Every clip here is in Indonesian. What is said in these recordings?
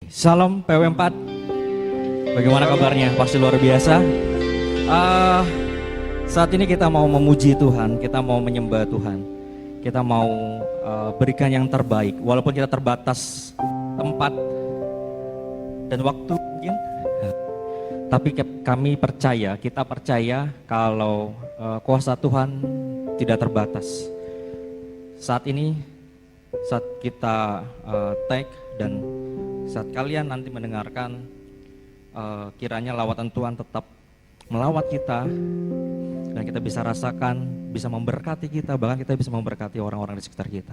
Salam PW4. Bagaimana kabarnya? Pasti luar biasa. Saat ini kita mau memuji Tuhan, kita mau menyembah Tuhan, kita mau berikan yang terbaik. Walaupun kita terbatas tempat dan waktu mungkin, tapi kami percaya, kita percaya kalau kuasa Tuhan tidak terbatas. Saat ini, saat kita tag dan saat kalian nanti mendengarkan, kiranya lawatan Tuhan tetap melawat kita dan kita bisa rasakan, bisa memberkati kita, bahkan kita bisa memberkati orang-orang di sekitar kita.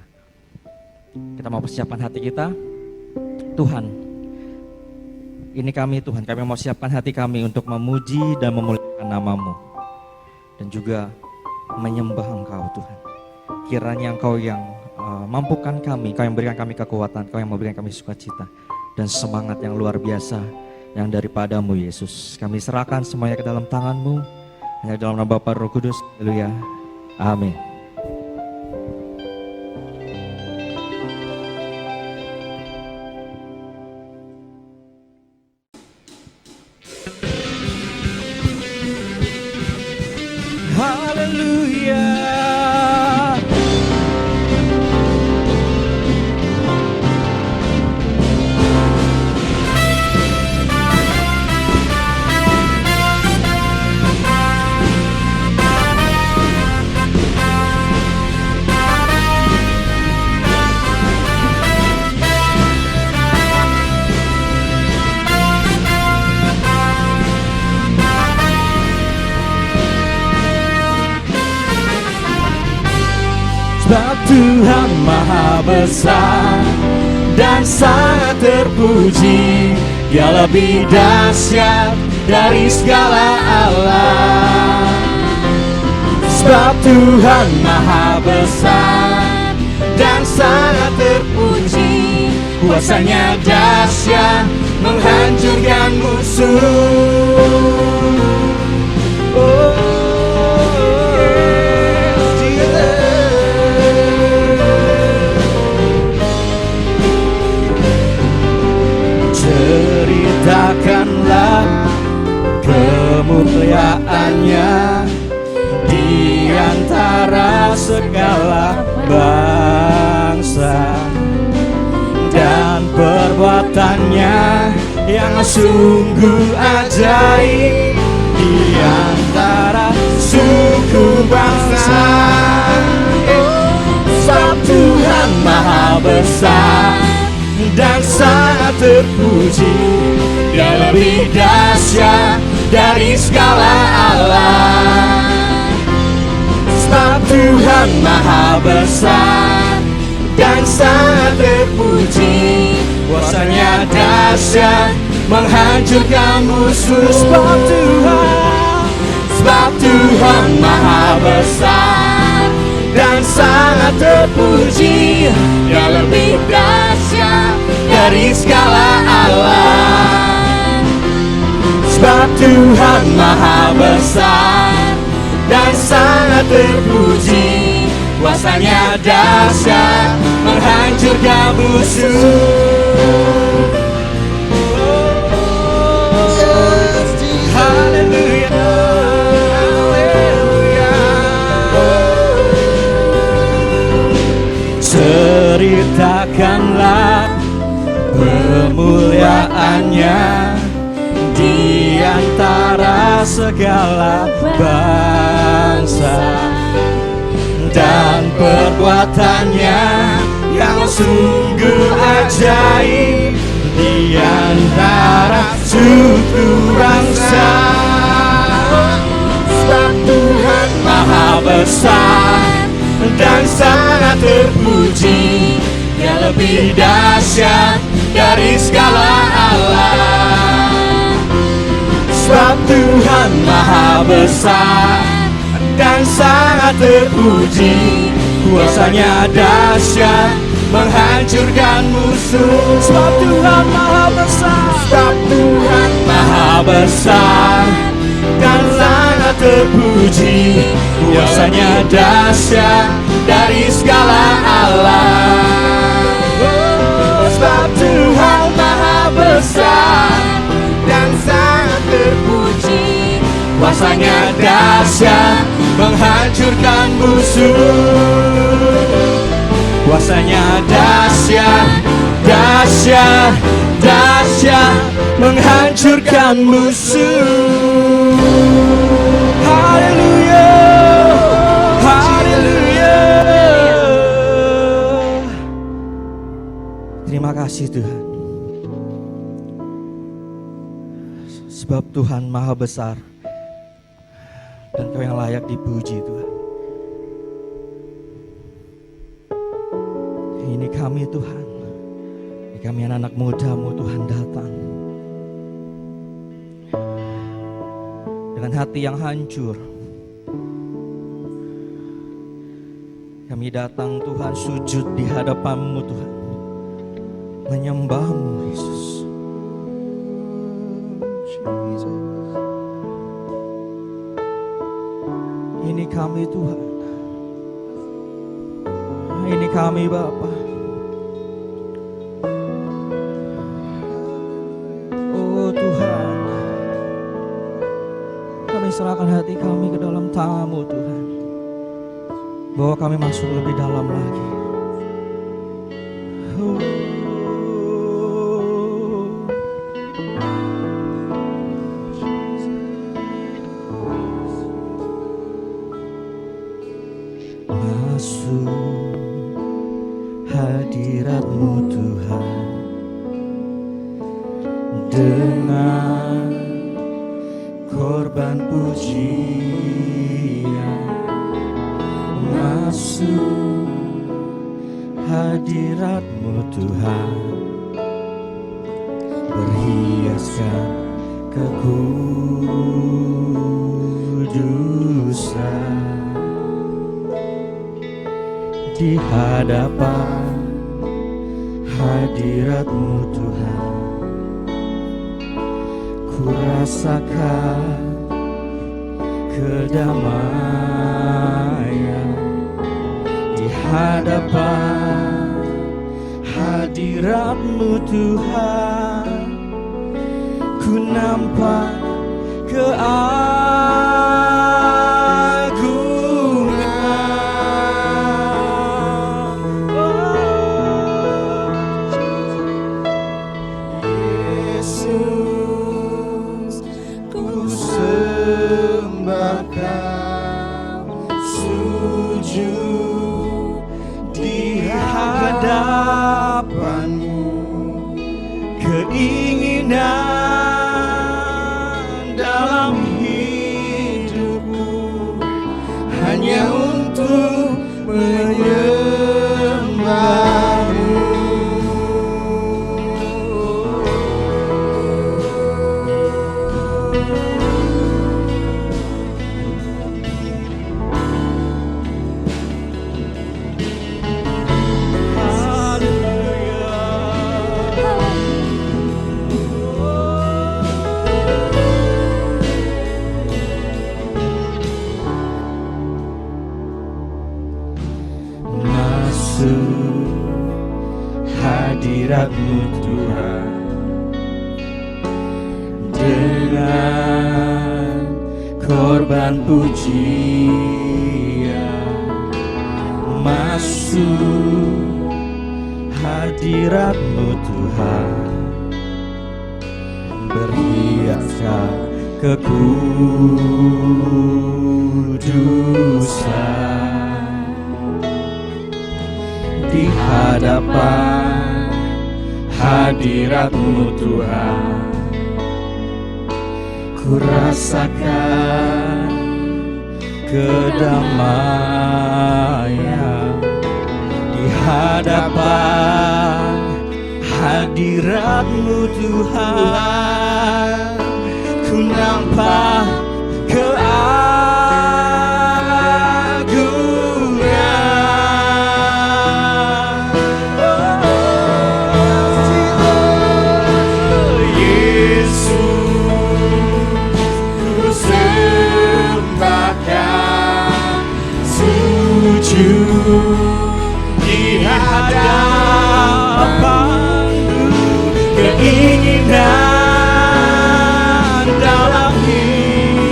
Kita mau persiapkan hati kita. Tuhan, ini kami Tuhan, kami mau siapkan hati kami untuk memuji dan memuliakan nama-Mu dan juga menyembah Engkau Tuhan. Kiranya Engkau yang mampukan kami, Kau yang berikan kami kekuatan, Kau yang memberikan kami sukacita dan semangat yang luar biasa yang daripada-Mu Yesus. Kami serahkan semuanya ke dalam tangan-Mu, hanya dalam nama Bapa Roh Kudus. Haleluya. Amin. Haleluya. Sebab Tuhan Maha Besar dan sangat terpuji, Dia lebih dahsyat dari segala Allah. Sebab Tuhan Maha Besar dan sangat terpuji, kuasanya dahsyat menghancurkan musuh. Ceritakanlah kemuliaannya di antara segala bangsa, dan perbuatannya yang sungguh ajaib di antara suku bangsa. Sebab Tuhan Maha Besar dan sangat terpuji, Dia lebih dahsyat dari segala Allah. Sebab Tuhan Maha Besar dan sangat terpuji, kuasanya dahsyat menghancurkan musuh. Sebab Tuhan Maha Besar dan sangat terpuji, Dia lebih dahsyat dari segala Allah. Sebab Tuhan Maha Besar dan sangat terpuji, kuasanya dahsyat menghancurkan musuh. Ceritakanlah kemuliaannya di antara segala bangsa, dan perbuatannya yang sungguh ajaib di antara suku bangsa. Sebab Tuhan Maha Besar dan sangat terpuji, Dia lebih dahsyat dari segala Allah. Sebab Tuhan Maha Besar dan sangat terpuji, kuasanya dahsyat menghancurkan musuh. Sebab Tuhan Maha Besar, sebab Tuhan Maha Besar dan sangat terpuji, kuasanya dahsyat dari segala Allah. Sebab Tuhan Maha Besar Kuasanya dahsyat menghancurkan musuh. Kuasanya dahsyat, dahsyat, dahsyat menghancurkan musuh. Haleluya, haleluya. Terima kasih Tuhan. Sebab Tuhan maha besar dan Kau yang layak dipuji Tuhan. Ini kami Tuhan, ini kami anak-anak muda-Mu Tuhan datang dengan hati yang hancur. Kami datang Tuhan sujud di hadapan-Mu Tuhan, menyembah-Mu Yesus. Ini kami Tuhan, ini kami Bapa. Oh Tuhan, kami serahkan hati kami ke dalam tangan-Mu Tuhan, bawa kami masuk lebih dalam lagi. Masuk hadirat-Mu Tuhan dengan korban pujian. Masuk hadirat-Mu Tuhan, berhiaskan kekudusan. Di hadapan hadirat-Mu Tuhan, ku rasakan kedamaian. Di hadapan hadirat-Mu Tuhan, ku nampak keinginan dalam hidupku hanya untuk menyembah-Mu. Hadirat-Mu Tuhan dengan korban pujian. Masuk hadirat-Mu Tuhan, berhiaskan kekudusan. Di hadapan hadirat-Mu Tuhan, ku rasakan kedamaian. Di hadapan hadirat-Mu Tuhan, ku nampak di hadapan-Mu, keinginan dalam hidup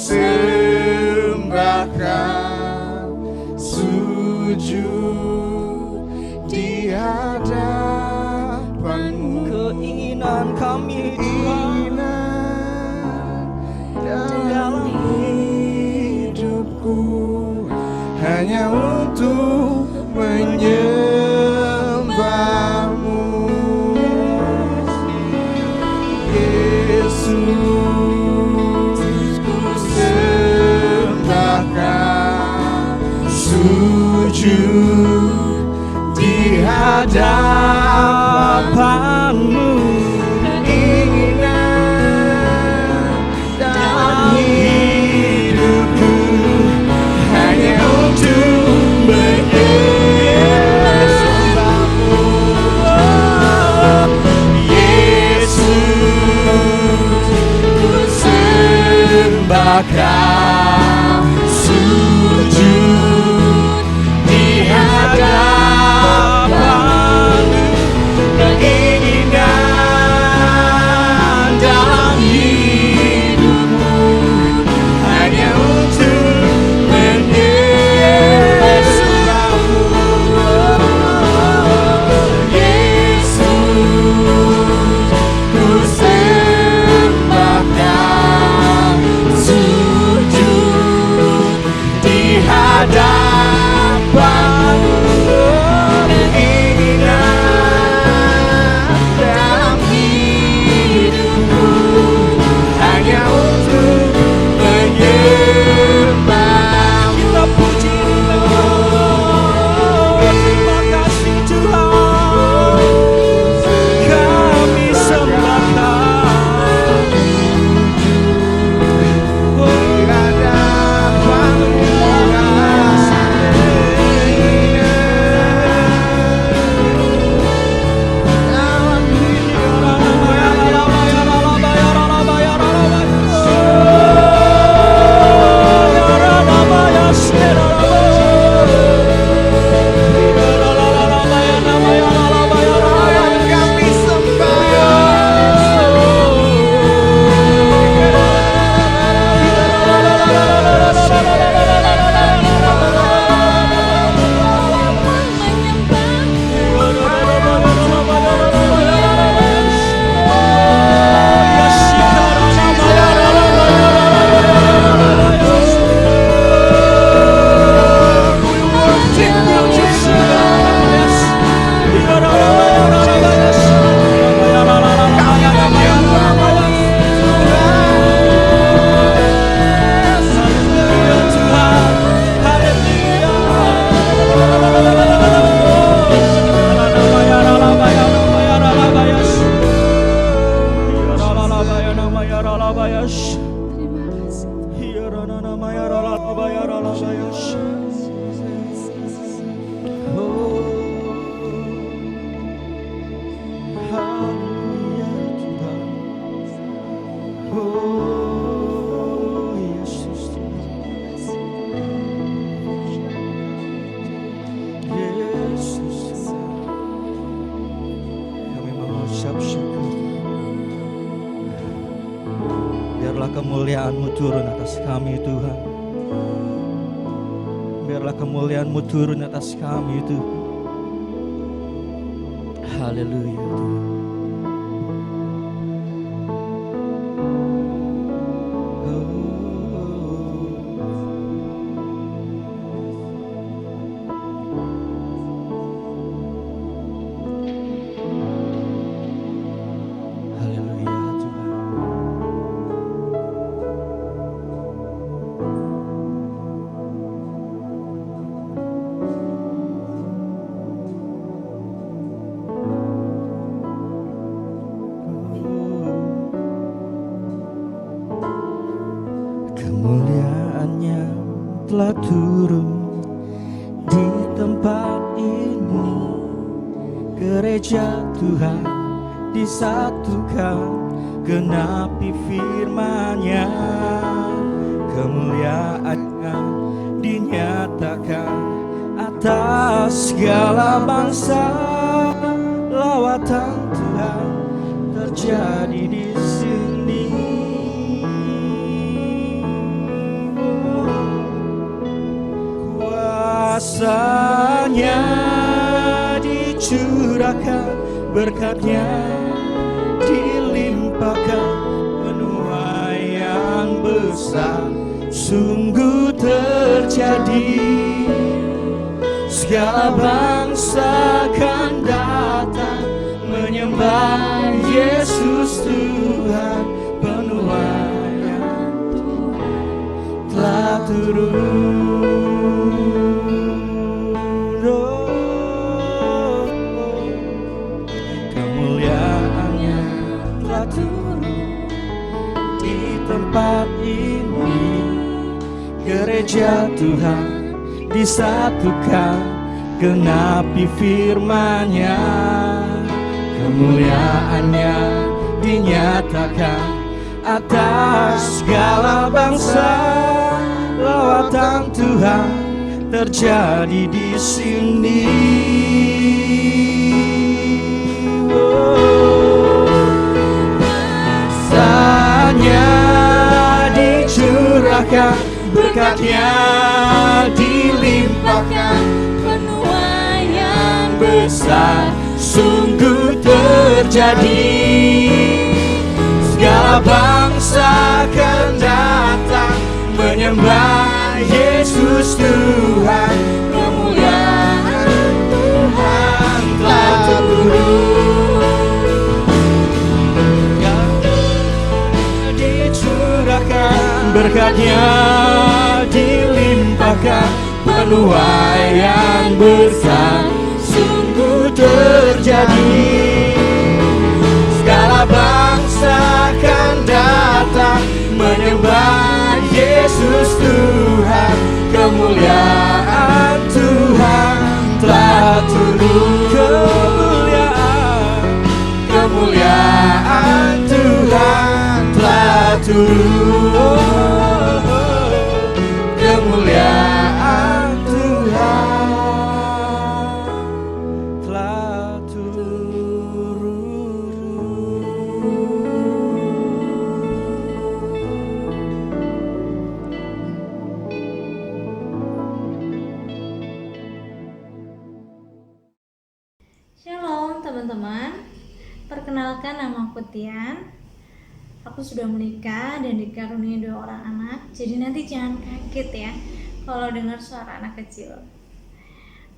sembahkan, sujud di hadapan-Mu. Keinginan kami dalam hidupku hanya untuk menyembah-Mu. Yesus, ku sembahkan, sujud di hadapan-Mu. Keinginan dalam hidupku hanya untuk menyembah-Mu. Yesus, ku sembahkan, sujud di hadapan-Mu. Keinginan dalam hidupku hanya untuk menyembah-Mu. Yesus, ku sembahkan, sujud di hadapan-Mu. Keinginan dalam hidupku hanya untuk menyembah-Mu. Kita puji Tuhan, terima kasih Tuhan, kami sembahkan di hadapan-Mu. Biarlah kemuliaan-Mu turun atas kami Tuhan. Biarlah kemuliaan-Mu turun atas kami Tuhan. Haleluya Tuhan. Kemuliaan-Nya telah turun di tempat ini. Gereja Tuhan disatukan, genapi firman-Nya. Kemuliaan-Nya dinyatakan atas segala bangsa. Lawatan Tuhan terjadi di sini. kuasanya dicurahkan, berkatnya dilimpahkan, penuaian besar sungguh terjadi. Segala bangsa akan datang menyembah Yesus Tuhan, penuaian telah turun. Kemuliaannya telah turun di tempat ini. Gereja Tuhan disatukan, genapi firman-Nya. Kemuliaannya dinyatakan atas segala bangsa. Lawatan Tuhan terjadi di sini. Kuasanya dicurahkan, berkatnya dilimpahkan, penuaian besar sungguh terjadi. Segala bangsa akan datang menyembah Yesus Tuhan, kemuliaan Tuhan telah turun. Dicurahkan, berkatnya dilimpahkan, penuaian besar sungguh terjadi. Segala bangsa akan datang menyembah Yesus Tuhan, kemuliaan Tuhan telah turun. Kemuliaan Tuhan telah turun. Kemuliaan Tuhan telah turun. Shalom teman-teman, perkenalkan nama aku Tian. Aku sudah menikah dan dikaruniai 2 orang anak. Jadi nanti jangan kaget ya kalau dengar suara anak kecil.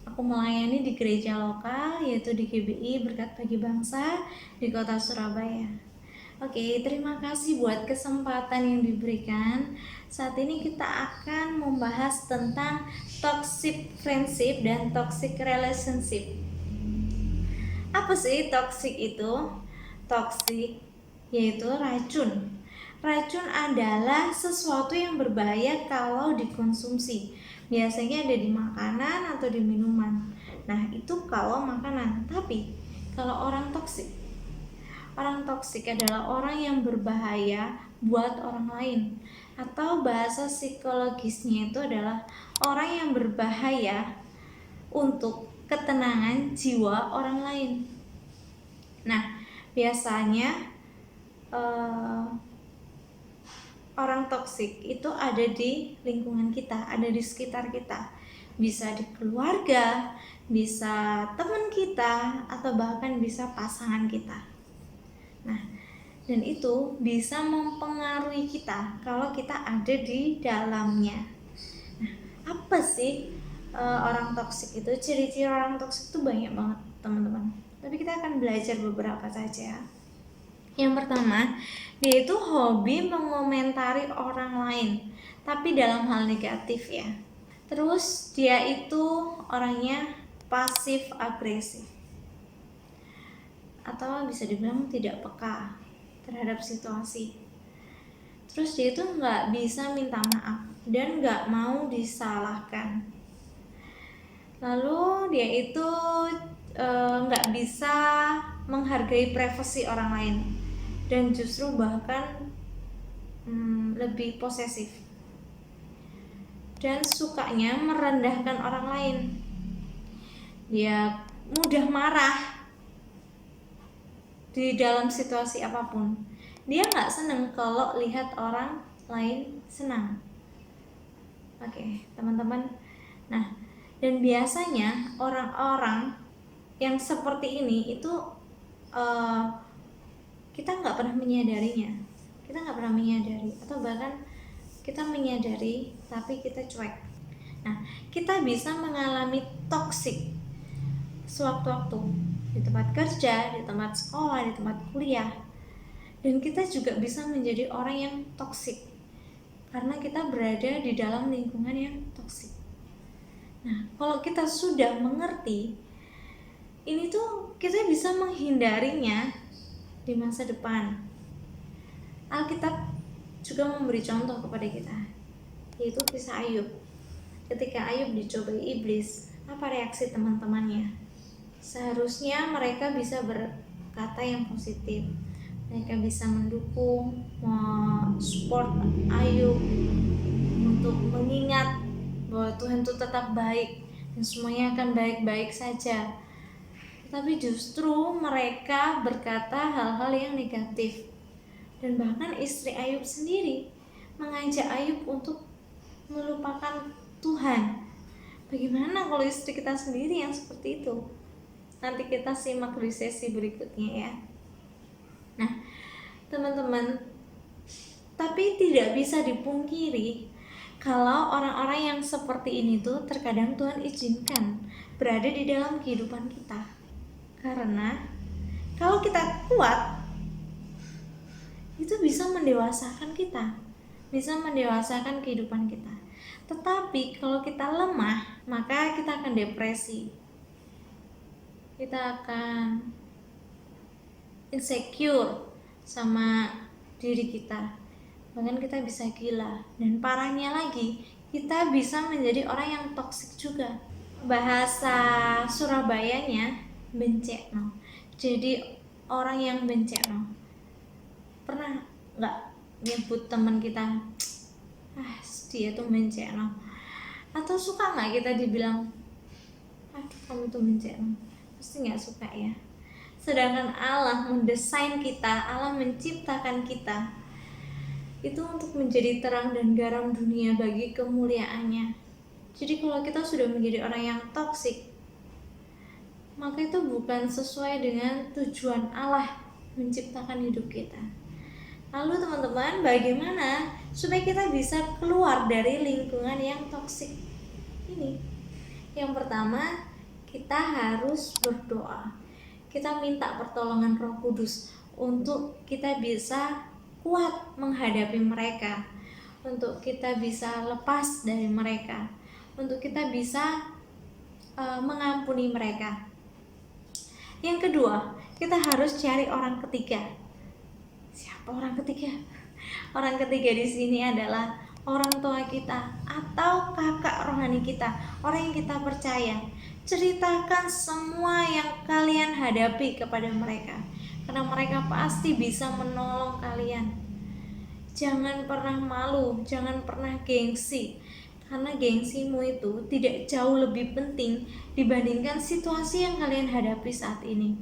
Aku melayani di gereja lokal, yaitu di GBI Berkat Bagi Bangsa di kota Surabaya. Oke, terima kasih buat kesempatan yang diberikan. Saat ini kita akan membahas tentang toxic friendship dan toxic relationship. Apa sih toxic itu? Toxic yaitu racun. Racun adalah sesuatu yang berbahaya kalau dikonsumsi. Biasanya ada di makanan atau di minuman. Nah, itu kalau makanan. Tapi kalau orang toksik adalah orang yang berbahaya buat orang lain. Atau bahasa psikologisnya itu adalah orang yang berbahaya untuk ketenangan jiwa orang lain. Nah, biasanya orang toksik itu ada di lingkungan kita, ada di sekitar kita. Bisa di keluarga, bisa teman kita, atau bahkan bisa pasangan kita. Nah, dan itu bisa mempengaruhi kita kalau kita ada di dalamnya. Nah, apa sih orang toksik itu? Ciri-ciri orang toksik itu banyak banget teman-teman, tapi kita akan belajar beberapa saja. Yang pertama, dia itu hobi mengomentari orang lain, tapi dalam hal negatif ya. Terus dia itu orangnya pasif agresif, atau bisa dibilang tidak peka terhadap situasi. Terus dia itu nggak bisa minta maaf dan nggak mau disalahkan. Lalu dia itu nggak bisa menghargai privasi orang lain dan justru bahkan lebih posesif dan sukanya merendahkan orang lain. Dia mudah marah di dalam situasi apapun. Dia nggak seneng kalau lihat orang lain senang. Oke, teman-teman. Nah, Dan biasanya orang-orang yang seperti ini itu kita nggak pernah menyadarinya, kita nggak pernah menyadari, atau bahkan kita menyadari tapi kita cuek. Nah, kita bisa mengalami toksik sewaktu-waktu di tempat kerja, di tempat sekolah, di tempat kuliah, dan kita juga bisa menjadi orang yang toksik karena kita berada di dalam lingkungan yang toksik. Nah, kalau kita sudah mengerti ini tuh, kita bisa menghindarinya di masa depan. Alkitab juga memberi contoh kepada kita, yaitu kisah Ayub. Ketika Ayub dicobai iblis, apa reaksi teman-temannya? Seharusnya mereka bisa berkata yang positif. Mereka bisa mendukung, support Ayub untuk mengingat bahwa Tuhan itu tetap baik dan semuanya akan baik-baik saja. Tapi justru mereka berkata hal-hal yang negatif. Dan bahkan istri Ayub sendiri mengajak Ayub untuk melupakan Tuhan. Bagaimana kalau istri kita sendiri yang seperti itu? Nanti kita simak di sesi berikutnya ya. Nah, teman-teman, tapi tidak bisa dipungkiri kalau orang-orang yang seperti ini tuh terkadang Tuhan izinkan berada di dalam kehidupan kita. Karena kalau kita kuat, itu bisa mendewasakan kita, bisa mendewasakan kehidupan kita. Tetapi kalau kita lemah, maka kita akan depresi, kita akan insecure sama diri kita, bahkan kita bisa gila, dan parahnya lagi kita bisa menjadi orang yang toksik juga. Bahasa Surabayanya bencekno. Jadi orang yang bencekno. Pernah nggak nyebut teman kita, dia tuh bencekno? Atau suka nggak kita dibilang, aduh kamu tuh bencekno? Pasti nggak suka ya. Sedangkan Allah mendesain kita, Allah menciptakan kita itu untuk menjadi terang dan garam dunia bagi kemuliaannya. Jadi kalau kita sudah menjadi orang yang toksik, maka itu bukan sesuai dengan tujuan Allah menciptakan hidup kita. Lalu teman-teman, bagaimana supaya kita bisa keluar dari lingkungan yang toksik ini? Yang pertama, kita harus berdoa. Kita minta pertolongan Roh Kudus untuk kita bisa kuat menghadapi mereka, untuk kita bisa lepas dari mereka, untuk kita bisa mengampuni mereka. Yang kedua, kita harus cari orang ketiga. Siapa orang ketiga? Orang ketiga di sini adalah orang tua kita atau kakak rohani kita, orang yang kita percaya. Ceritakan semua yang kalian hadapi kepada mereka, karena mereka pasti bisa menolong kalian. Jangan pernah malu, jangan pernah gengsi, karena gengsimu itu tidak jauh lebih penting dibandingkan situasi yang kalian hadapi saat ini.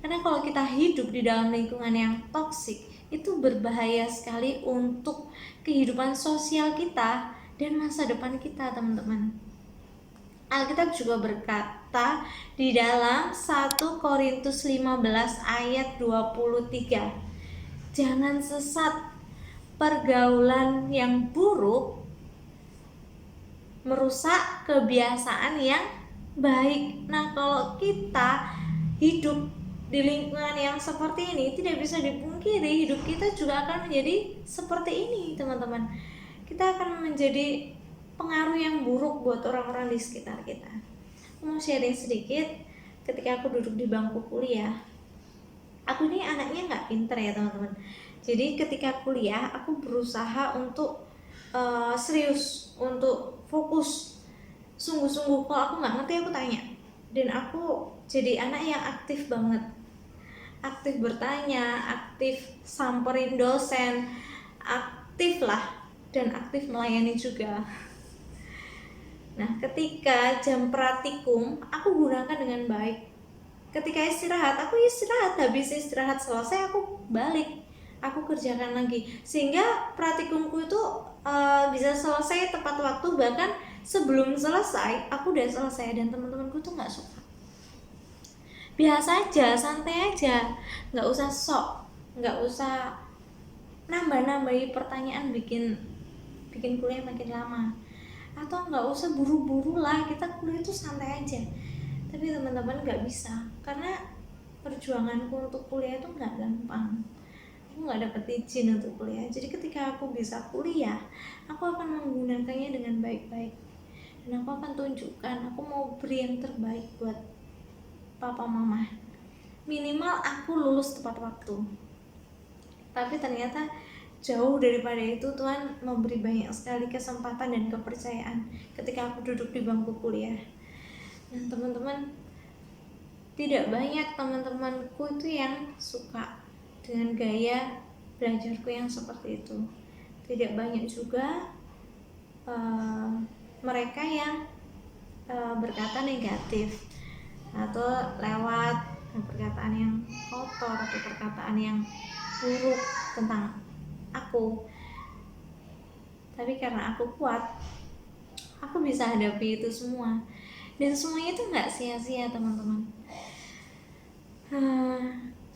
Karena kalau kita hidup di dalam lingkungan yang toksik, itu berbahaya sekali untuk kehidupan sosial kita dan masa depan kita, teman-teman. Alkitab juga berkata di dalam 1 Korintus 15 ayat 23, jangan sesat, pergaulan yang buruk merusak kebiasaan yang baik. Nah, kalau kita hidup di lingkungan yang seperti ini, tidak bisa dipungkiri hidup kita juga akan menjadi seperti ini, teman-teman. Kita akan menjadi pengaruh yang buruk buat orang-orang di sekitar kita. Aku mau sharing sedikit. Ketika aku duduk di bangku kuliah, aku ini anaknya nggak pinter ya teman-teman. Jadi ketika kuliah aku berusaha untuk serius, untuk fokus, sungguh-sungguh. Kalau aku nggak ngerti aku tanya, dan aku jadi anak yang aktif banget, aktif bertanya, aktif samperin dosen, aktif lah, dan aktif melayani juga. Nah, ketika jam praktikum aku gunakan dengan baik. Ketika istirahat, aku istirahat. Habis istirahat selesai, aku balik, aku kerjakan lagi, sehingga praktikumku itu bisa selesai tepat waktu, bahkan sebelum selesai aku udah selesai, dan teman-temanku tuh nggak suka. Biasa aja, santai aja, nggak usah sok, nggak usah nambah-nambahi pertanyaan bikin kuliah makin lama, atau nggak usah buru-buru lah, kita kuliah tuh santai aja. Tapi teman-teman nggak bisa, karena perjuanganku untuk kuliah itu nggak gampang. Aku nggak dapet izin untuk kuliah, jadi ketika aku bisa kuliah, aku akan menggunakannya dengan baik-baik, dan aku akan tunjukkan aku mau beri yang terbaik buat papa mama. Minimal aku lulus tepat waktu. Tapi ternyata jauh daripada itu, Tuhan memberi banyak sekali kesempatan dan kepercayaan ketika aku duduk di bangku kuliah. Dan teman-teman, tidak banyak teman-temanku itu yang suka dengan gaya belajarku yang seperti itu. Tidak banyak juga mereka yang berkata negatif atau lewat perkataan yang kotor atau perkataan yang buruk tentang aku. Tapi karena aku kuat, aku bisa hadapi itu semua, dan semuanya itu nggak sia-sia teman-teman.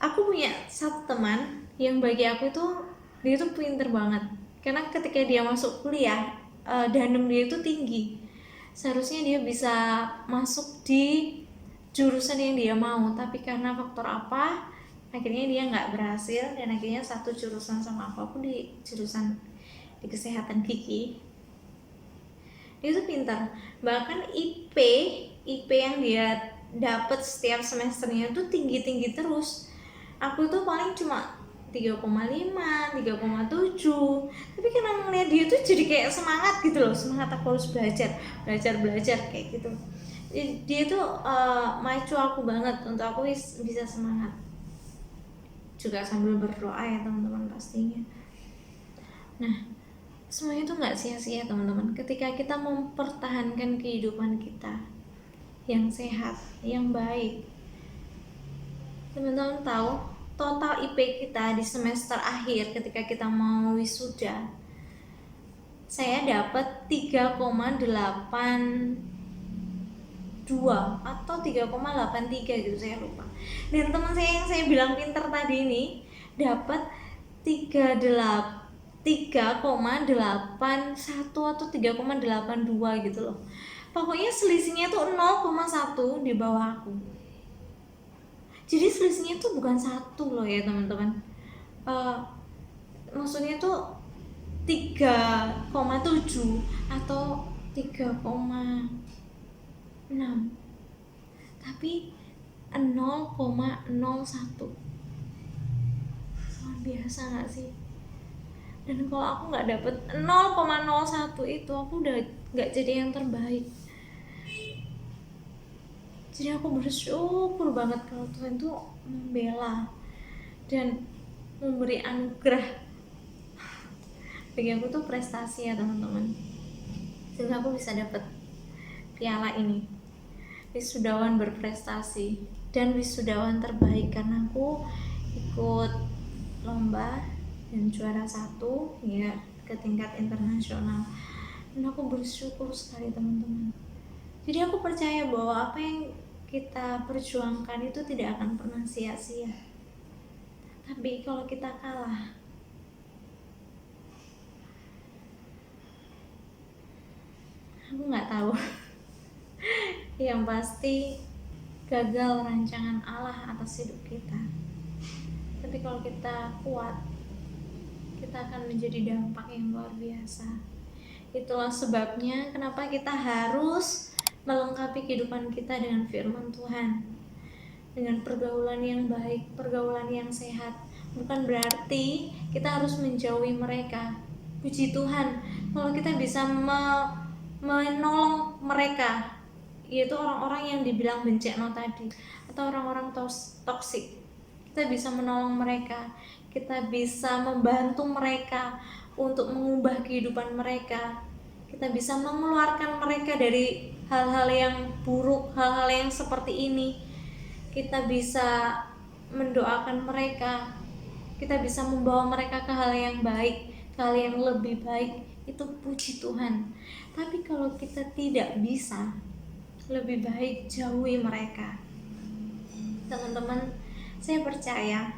Aku punya satu teman yang bagi aku itu dia tuh pinter banget, karena ketika dia masuk kuliah, danem dia itu tinggi. Seharusnya dia bisa masuk di jurusan yang dia mau, tapi karena faktor apa akhirnya dia nggak berhasil, dan akhirnya satu jurusan sama aku di jurusan di kesehatan gigi. Dia tuh pintar, bahkan IP yang dia dapat setiap semesternya tuh tinggi-tinggi terus. Aku tuh paling cuma 3,5, 3,7. Tapi karena ngeliat dia tuh jadi kayak semangat gitu loh, semangat aku harus belajar kayak gitu. Dia tuh macu aku banget untuk aku bisa semangat. Juga sambil berdoa ya teman-teman pastinya. Nah, semuanya itu nggak sia-sia teman-teman. Ketika kita mempertahankan kehidupan kita yang sehat, yang baik. Teman-teman tahu total IP kita di semester akhir ketika kita mau wisuda, saya dapat 3,82 atau 3,83 gitu, saya lupa. Dan teman saya yang saya bilang pinter tadi ini dapat 3,81 atau 3,82 gitu loh. Pokoknya selisihnya tuh 0,1 di bawah aku. Jadi selisihnya tuh bukan 1 loh ya teman-teman. Maksudnya tuh 3,7 atau 3,6, tapi 0,01. Luar biasa gak sih? Dan kalau aku gak dapet 0,01 itu, aku udah gak jadi yang terbaik. Jadi aku bersyukur banget kalau Tuhan tuh membela dan memberi anugerah. Bagi aku tuh prestasi ya teman-teman, sehingga aku bisa dapet piala ini, wisudawan berprestasi dan wisudawan terbaik, karena aku ikut lomba dan juara 1 ya ke tingkat internasional. Dan aku bersyukur sekali teman-teman. Jadi aku percaya bahwa apa yang kita perjuangkan itu tidak akan pernah sia-sia. Tapi kalau kita kalah, aku nggak tahu. Yang pasti gagal rancangan Allah atas hidup kita. Tapi kalau kita kuat, kita akan menjadi dampak yang luar biasa. Itulah sebabnya kenapa kita harus melengkapi kehidupan kita dengan firman Tuhan, dengan pergaulan yang baik, pergaulan yang sehat. Bukan berarti kita harus menjauhi mereka. Puji Tuhan kalau kita bisa menolong mereka, yaitu orang-orang yang dibilang bencana tadi, atau orang-orang toksik. Kita bisa menolong mereka, kita bisa membantu mereka untuk mengubah kehidupan mereka. Kita bisa mengeluarkan mereka dari hal-hal yang buruk, hal-hal yang seperti ini. Kita bisa mendoakan mereka, kita bisa membawa mereka ke hal yang baik, ke hal yang lebih baik, itu puji Tuhan. Tapi kalau kita tidak bisa, lebih baik jauhi mereka. Teman-teman, saya percaya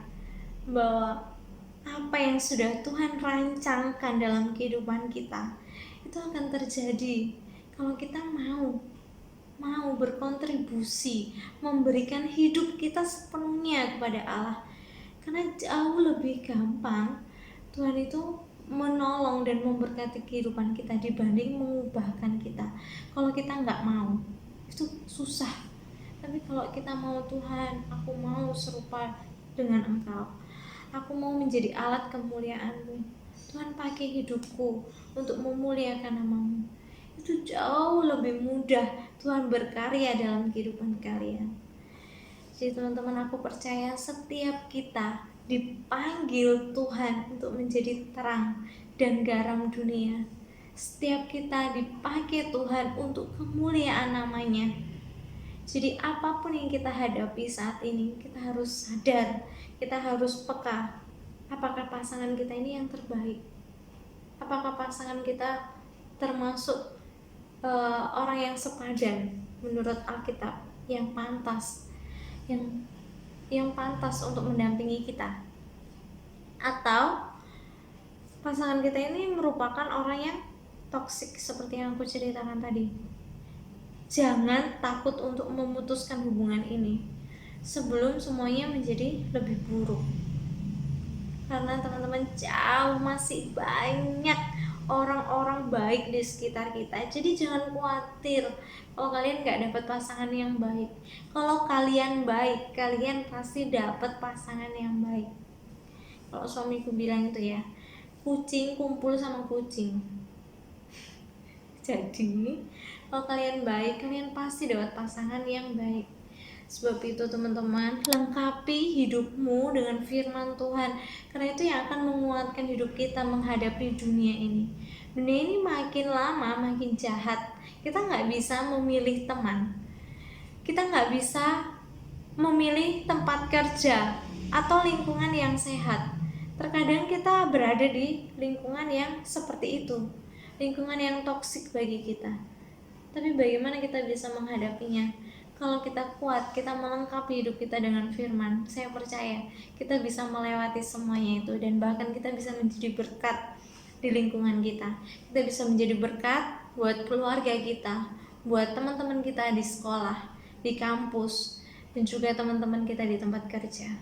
bahwa apa yang sudah Tuhan rancangkan dalam kehidupan kita itu akan terjadi kalau kita mau berkontribusi, memberikan hidup kita sepenuhnya kepada Allah. Karena jauh lebih gampang Tuhan itu menolong dan memberkati kehidupan kita dibanding mengubahkan kita. Kalau kita nggak mau, itu susah. Tapi kalau kita mau, Tuhan, aku mau serupa dengan Engkau, aku mau menjadi alat kemuliaan-Mu, Tuhan pakai hidupku untuk memuliakan nama-Mu, itu jauh lebih mudah Tuhan berkarya dalam kehidupan kalian. Jadi teman-teman, aku percaya setiap kita dipanggil Tuhan untuk menjadi terang dan garam dunia. Setiap kita dipakai Tuhan untuk kemuliaan namanya. Jadi apapun yang kita hadapi saat ini, kita harus sadar, kita harus peka. Apakah pasangan kita ini yang terbaik? Apakah pasangan kita termasuk orang yang sepadan menurut Alkitab, yang pantas, yang pantas untuk mendampingi kita? Atau pasangan kita ini merupakan orang yang toksik seperti yang aku ceritakan tadi? Jangan takut untuk memutuskan hubungan ini sebelum semuanya menjadi lebih buruk. Karena teman-teman, jauh masih banyak orang-orang baik di sekitar kita. Jadi jangan khawatir kalau kalian gak dapat pasangan yang baik. Kalau kalian baik, kalian pasti dapat pasangan yang baik. Kalau suamiku bilang itu ya, kucing kumpul sama kucing. Jadi kalau kalian baik, kalian pasti dapat pasangan yang baik. Sebab itu teman-teman, lengkapi hidupmu dengan firman Tuhan, karena itu yang akan menguatkan hidup kita menghadapi dunia ini. Dunia ini makin lama makin jahat. Kita gak bisa memilih teman, kita gak bisa memilih tempat kerja atau lingkungan yang sehat. Terkadang kita berada di lingkungan yang seperti itu, lingkungan yang toksik bagi kita. Tapi bagaimana kita bisa menghadapinya? Kalau kita kuat, kita melengkapi hidup kita dengan firman, saya percaya kita bisa melewati semuanya itu, dan bahkan kita bisa menjadi berkat di lingkungan kita. Kita bisa menjadi berkat buat keluarga kita, buat teman-teman kita di sekolah, di kampus, dan juga teman-teman kita di tempat kerja.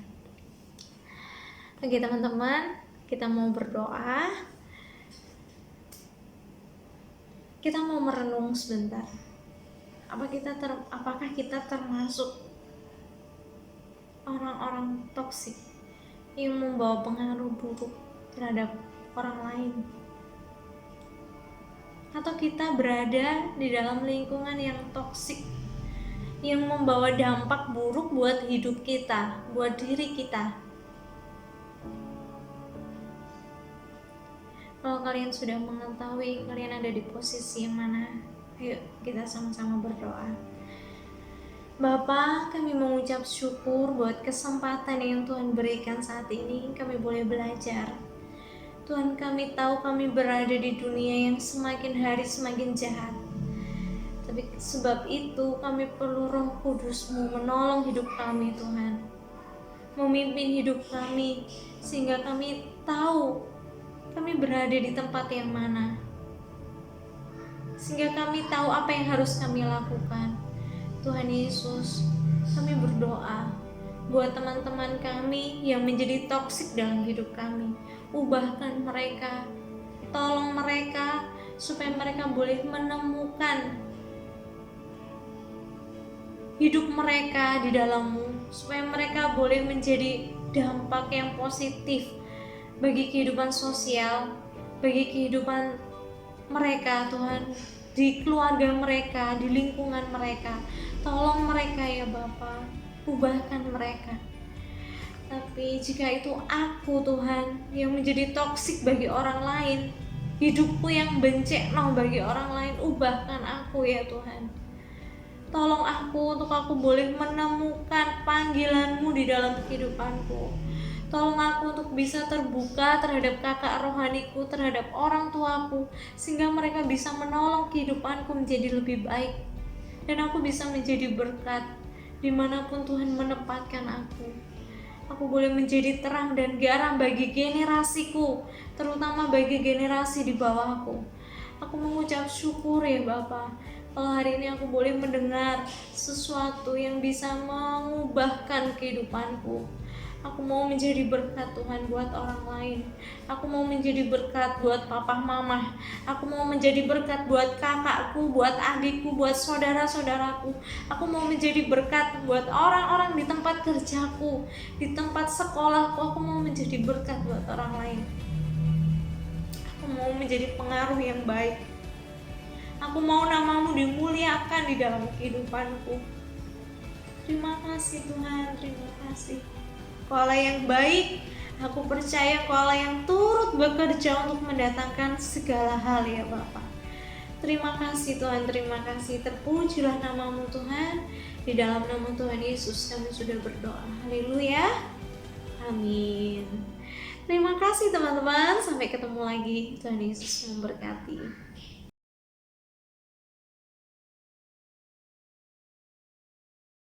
Oke teman-teman, kita mau berdoa. Kita mau merenung sebentar. Apakah kita termasuk orang-orang toksik yang membawa pengaruh buruk terhadap orang lain? Atau kita berada di dalam lingkungan yang toksik yang membawa dampak buruk buat hidup kita, buat diri kita? Kalau kalian sudah mengetahui kalian ada di posisi yang mana, ayo kita sama-sama berdoa. Bapa, kami mengucap syukur buat kesempatan yang Tuhan berikan saat ini. Kami boleh belajar. Tuhan, kami tahu kami berada di dunia yang semakin hari semakin jahat. Tapi sebab itu kami perlu Roh Kudus-Mu menolong hidup kami, Tuhan. Memimpin hidup kami sehingga kami tahu kami berada di tempat yang mana, sehingga kami tahu apa yang harus kami lakukan. Tuhan Yesus, kami berdoa buat teman-teman kami yang menjadi toksik dalam hidup kami. Ubahkan mereka, tolong mereka supaya mereka boleh menemukan hidup mereka di dalam-Mu, supaya mereka boleh menjadi dampak yang positif bagi kehidupan sosial, bagi kehidupan mereka, Tuhan, di keluarga mereka, di lingkungan mereka. Tolong mereka ya Bapa, ubahkan mereka. Tapi jika itu aku, Tuhan, yang menjadi toksik bagi orang lain, hidupku yang bencana bagi orang lain, ubahkan aku ya Tuhan. Tolong aku untuk aku boleh menemukan panggilan-Mu di dalam kehidupanku. Tolong aku untuk bisa terbuka terhadap kakak rohaniku, terhadap orang tuaku, sehingga mereka bisa menolong kehidupanku menjadi lebih baik. Dan aku bisa menjadi berkat dimanapun Tuhan menempatkan aku. Aku boleh menjadi terang dan garam bagi generasiku, terutama bagi generasi di bawahku. Aku mengucap syukur ya Bapa, kalau hari ini aku boleh mendengar sesuatu yang bisa mengubahkan kehidupanku. Aku mau menjadi berkat Tuhan buat orang lain. Aku mau menjadi berkat buat papa mama. Aku mau menjadi berkat buat kakakku, buat adikku, buat saudara-saudaraku. Aku mau menjadi berkat buat orang-orang di tempat kerjaku, di tempat sekolahku. Aku mau menjadi berkat buat orang lain. Aku mau menjadi pengaruh yang baik. Aku mau namamu dimuliakan di dalam kehidupanku. Terima kasih Tuhan, terima kasih. Kau Allah yang baik, aku percaya Kau Allah yang turut bekerja untuk mendatangkan segala hal ya Bapa. Terima kasih Tuhan, terima kasih. Terpujilah namamu Tuhan. Di dalam nama Tuhan Yesus kami sudah berdoa. Haleluya. Amin. Terima kasih teman-teman. Sampai ketemu lagi. Tuhan Yesus memberkati.